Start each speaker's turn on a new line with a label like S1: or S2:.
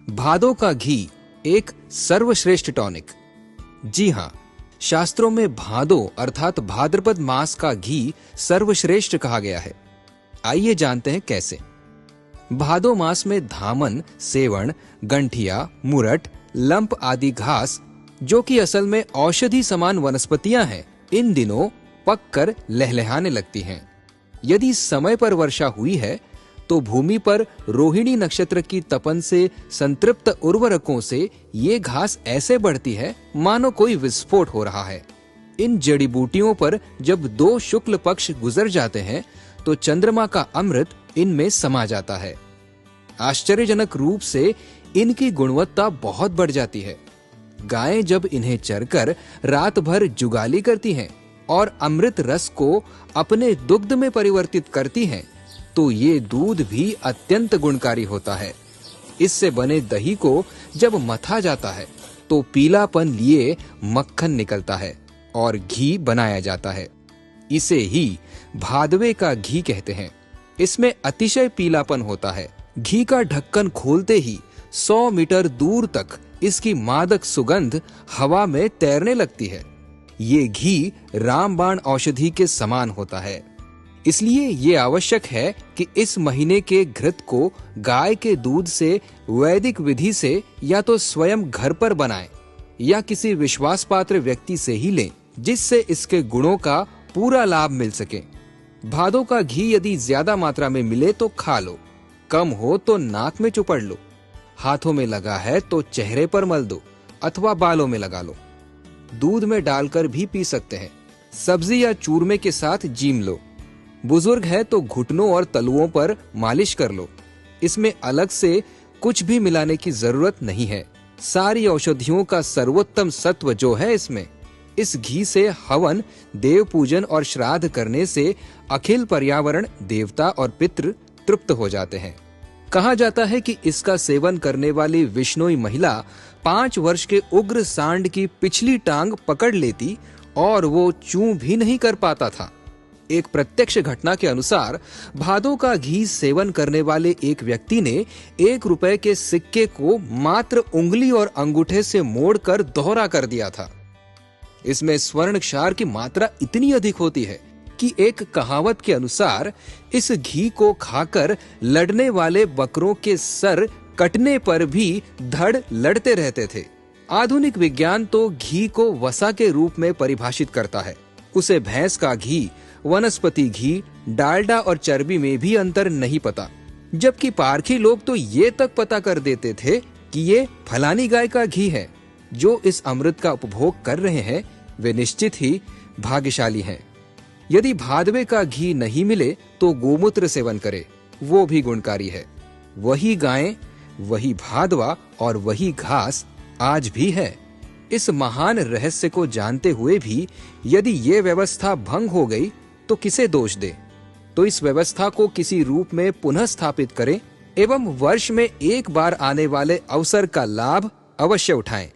S1: भादों का घी एक सर्वश्रेष्ठ टॉनिक। जी हाँ, शास्त्रों में भादों अर्थात भाद्रपद मास का घी सर्वश्रेष्ठ कहा गया है। आइए जानते हैं कैसे। भादों मास में धामन, सेवण, गंठिया, मुरट, लंप आदि घास, जो कि असल में औषधि समान वनस्पतियां हैं, इन दिनों पककर लहलहाने लगती हैं। यदि समय पर वर्षा हुई है तो भूमि पर रोहिणी नक्षत्र की तपन से संतृप्त उर्वरकों से ये घास ऐसे बढ़ती है मानो कोई विस्फोट हो रहा है। इन जड़ी बूटियों पर जब 2 शुक्ल पक्ष गुजर जाते हैं तो चंद्रमा का अमृत इनमें समा जाता है। आश्चर्यजनक रूप से इनकी गुणवत्ता बहुत बढ़ जाती है। गायें जब इन्हें चरकर रात भर जुगाली करती हैं और अमृत रस को अपने दुग्ध में परिवर्तित करती हैं, तो ये दूध भी अत्यंत गुणकारी होता है। इससे बने दही को जब मथा जाता है तो पीलापन लिए मक्खन निकलता है और घी बनाया जाता है। इसे ही भादवे का घी कहते हैं। इसमें अतिशय पीलापन होता है। घी का ढक्कन खोलते ही 100 मीटर दूर तक इसकी मादक सुगंध हवा में तैरने लगती है। ये घी रामबाण औषधि के समान होता है। इसलिए ये आवश्यक है कि इस महीने के घृत को गाय के दूध से वैदिक विधि से या तो स्वयं घर पर बनाएं या किसी विश्वास पात्र व्यक्ति से ही लें, जिससे इसके गुणों का पूरा लाभ मिल सके। भादों का घी यदि ज्यादा मात्रा में मिले तो खा लो, कम हो तो नाक में चुपड़ लो, हाथों में लगा है तो चेहरे पर मल दो अथवा बालों में लगा लो। दूध में डालकर भी पी सकते हैं। सब्जी या चूरमे के साथ जीम लो। बुजुर्ग है तो घुटनों और तलुओं पर मालिश कर लो। इसमें अलग से कुछ भी मिलाने की जरूरत नहीं है। सारी औषधियों का सर्वोत्तम सत्व जो है इसमें। इस घी से हवन, देव पूजन और श्राद्ध करने से अखिल पर्यावरण, देवता और पितृ तृप्त हो जाते हैं। कहा जाता है कि इसका सेवन करने वाली विष्णोई महिला 5 वर्ष के उग्र सांड की पिछली टांग पकड़ लेती और वो चूं भी नहीं कर पाता था। एक प्रत्यक्ष घटना के अनुसार भादों का घी सेवन करने वाले एक व्यक्ति ने 1 रुपए के सिक्के को मात्र उंगली और अंगूठे से मोड़कर दोहरा कर दिया था। इसमें स्वर्ण क्षार की मात्रा इतनी अधिक होती है कि एक कहावत के अनुसार इस घी को खाकर लड़ने वाले बकरों के सर कटने पर भी धड़ लड़ते रहते थे। आधुनिक विज्ञान तो घी को वसा के रूप में परिभाषित करता है। उसे भैंस का घी, वनस्पति घी, डालडा और चर्बी में भी अंतर नहीं पता। जबकि पारखी लोग तो ये तक पता कर देते थे कि ये फलानी गाय का घी है। जो इस अमृत का उपभोग कर रहे हैं वे निश्चित ही भाग्यशाली हैं। यदि भादवे का घी नहीं मिले तो गोमूत्र सेवन करें, वो भी गुणकारी है। वही गायें, वही भादवा और वही घास आज भी है। इस महान रहस्य को जानते हुए भी यदि ये व्यवस्था भंग हो गई तो किसे दोष दे। तो इस व्यवस्था को किसी रूप में पुनः स्थापित करें एवं वर्ष में एक बार आने वाले अवसर का लाभ अवश्य उठाएं।